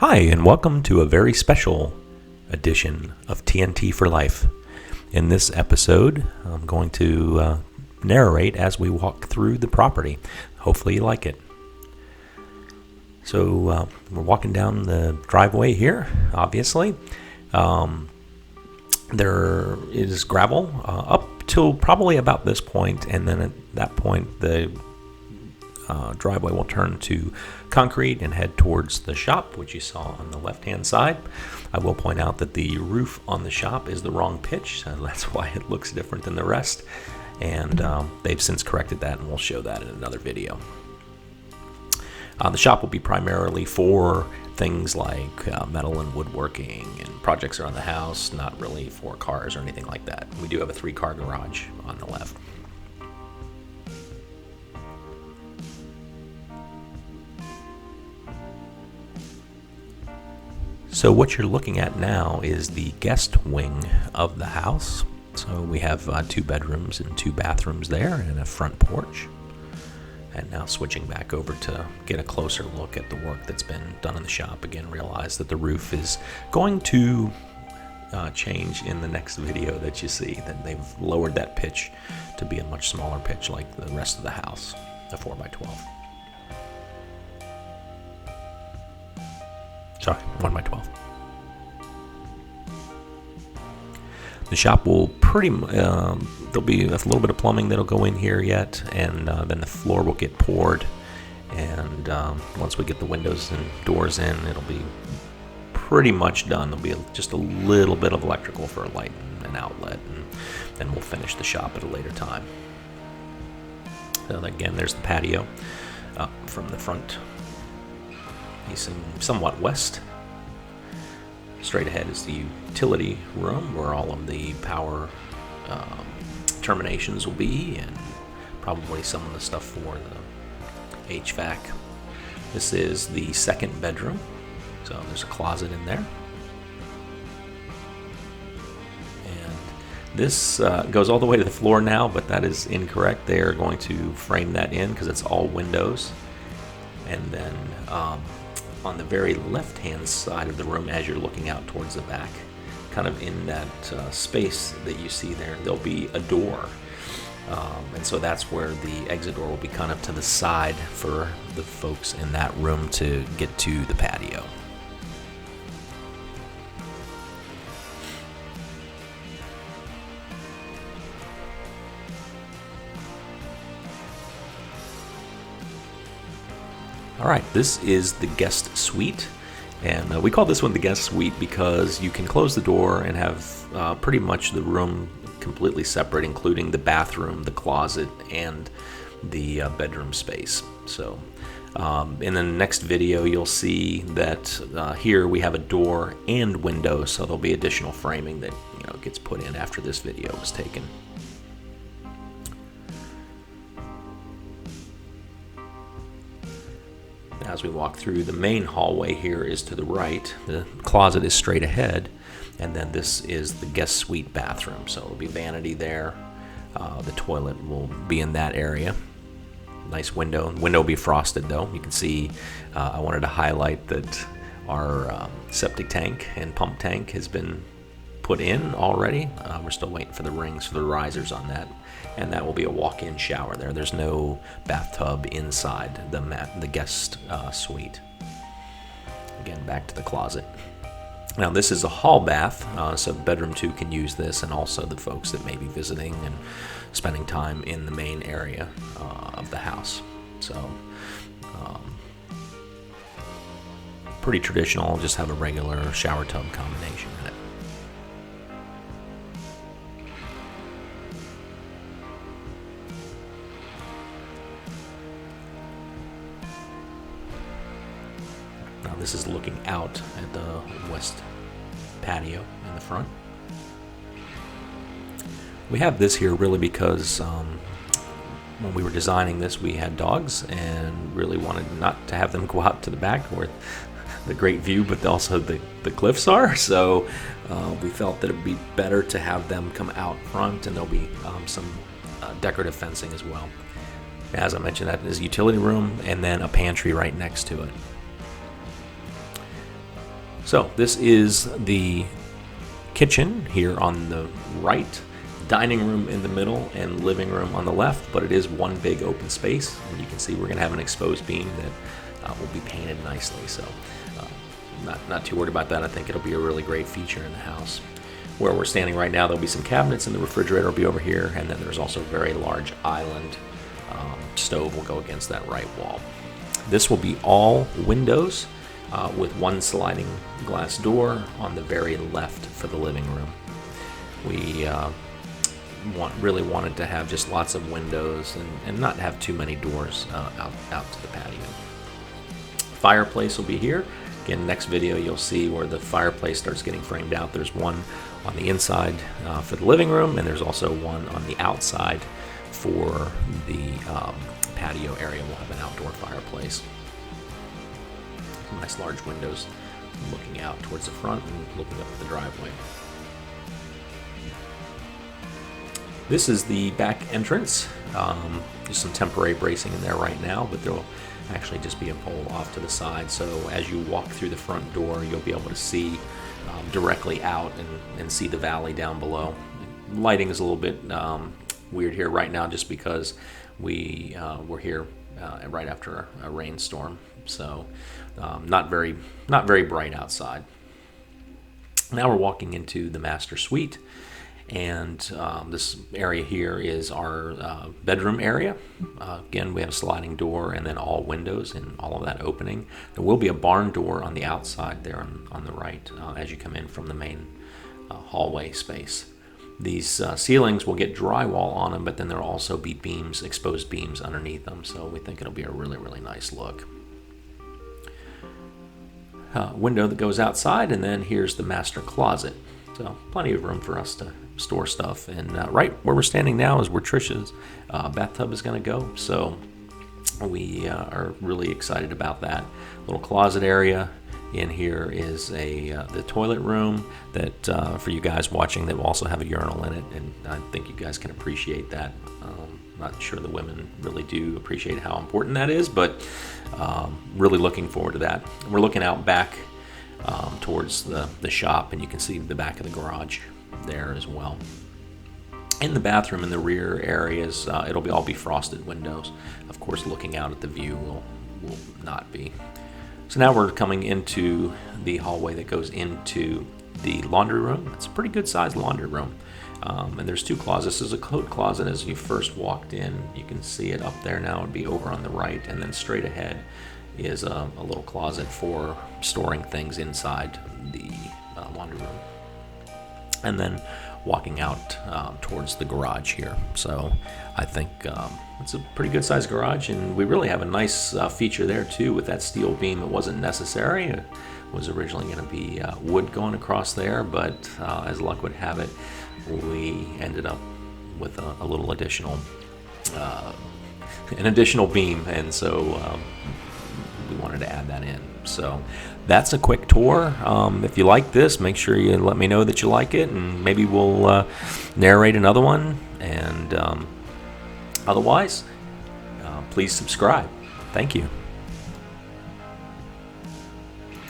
Hi, and welcome to a very special edition of TNT for Life. In this episode, I'm going to narrate as we walk through the property. Hopefully you like it. So we're walking down the driveway here, obviously. There is gravel up till probably about this point, and then at that point the driveway will turn to concrete and head towards the shop, which you saw on the left-hand side. I will point out that the roof on the shop is the wrong pitch, so that's why it looks different than the rest. And they've since corrected that, and we'll show that in another video. The shop will be primarily for things like metal and woodworking and projects around the house, not really for cars or anything like that. We do have a 3-car garage on the left. So what you're looking at now is the guest wing of the house. So we have 2 bedrooms and 2 bathrooms there and a front porch. And now switching back over to get a closer look at the work that's been done in the shop. Again, realize that the roof is going to change in the next video that you see. That they've lowered that pitch to be a much smaller pitch like the rest of the house, a 4x12. Sorry, 1x12. The shop will there'll be a little bit of plumbing that'll go in here yet, and then the floor will get poured. And once we get the windows and doors in, it'll be pretty much done. There'll be just a little bit of electrical for a light and outlet, and then we'll finish the shop at a later time. So again, there's the patio from the front, facing somewhat west. Straight ahead is the utility room where all of the power terminations will be, and probably some of the stuff for the HVAC. This is the 2nd bedroom, so there's a closet in there. And this goes all the way to the floor now, but that is incorrect. They are going to frame that in because it's all windows. And then on the very left-hand side of the room, as you're looking out towards the back, kind of in that space that you see there, there'll be a door. And so that's where the exit door will be kind of to the side for the folks in that room to get to the patio. All right, this is the guest suite, and we call this one the guest suite because you can close the door and have pretty much the room completely separate, including the bathroom, the closet, and the bedroom space. So in the next video, you'll see that here we have a door and windows, so there'll be additional framing that gets put in after this video was taken. As we walk through, the main hallway here is to the right, the closet is straight ahead, and then this is the guest suite bathroom. So there'll be vanity there, the toilet will be in that area. Nice window. Window will be frosted though. You can see I wanted to highlight that our septic tank and pump tank has been put in already. We're still waiting for the rings for the risers on that, and that will be a walk-in shower there. There's no bathtub inside the guest suite. Again, back to the closet. Now this is a hall bath, so bedroom 2 can use this, and also the folks that may be visiting and spending time in the main area of the house. So pretty traditional, just have a regular shower tub combination in it. This is looking out at the west patio in the front. We have this here really because when we were designing this, we had dogs and really wanted not to have them go out to the back where the great view, but also the cliffs are. So we felt that it would be better to have them come out front, and there'll be some decorative fencing as well. As I mentioned, that is a utility room and then a pantry right next to it. So this is the kitchen here on the right, dining room in the middle, and living room on the left, but it is one big open space. And you can see we're going to have an exposed beam that will be painted nicely. So not too worried about that. I think it'll be a really great feature in the house. Where we're standing right now, there'll be some cabinets, and the refrigerator will be over here, and then there's also a very large island stove will go against that right wall. This will be all windows with one sliding glass door on the very left for the living room. We really wanted to have just lots of windows and not have too many doors out to the patio. Fireplace will be here. Again, next video you'll see where the fireplace starts getting framed out. There's one on the inside for the living room, and there's also one on the outside for the patio area. We'll have an outdoor fireplace. Some nice large windows looking out towards the front and looking up at the driveway. This is the back entrance. Just some temporary bracing in there right now, but there'll actually just be a pole off to the side. So as you walk through the front door, you'll be able to see directly out and see the valley down below. Lighting is a little bit weird here right now, just because we're here right after a rainstorm, so not very bright outside. Now we're walking into the master suite, and this area here is our bedroom area. Again, we have a sliding door and then all windows and all of that opening. There will be a barn door on the outside there on the right as you come in from the main hallway space. These ceilings will get drywall on them, but then there'll also be beams, exposed beams underneath them, so we think it'll be a really nice look. Window that goes outside, and then here's the master closet. So plenty of room for us to store stuff. And right where we're standing now is where Trisha's bathtub is going to go. So we are really excited about that. Little closet area. In here is the toilet room that for you guys watching, that will also have a urinal in it, and I think you guys can appreciate that. Not sure the women really do appreciate how important that is, but really looking forward to that. We're looking out back towards the shop, and you can see the back of the garage there as well. In the bathroom in the rear areas, it'll all be frosted windows. Of course, looking out at the view will not be. So now we're coming into the hallway that goes into the laundry room. It's a pretty good sized laundry room. And there's two closets. There's a coat closet as you first walked in. You can see it up there now. It'd be over on the right, and then straight ahead is a little closet for storing things inside the laundry room. And then walking out towards the garage here. So I think it's a pretty good sized garage, and we really have a nice feature there too with that steel beam. It wasn't necessary. It was originally going to be wood going across there, but as luck would have it, we ended up with a little additional an additional beam, and so we wanted to add that in. So that's a quick tour. If you like this, make sure you let me know that you like it, and maybe we'll narrate another one. And otherwise, please subscribe. Thank you.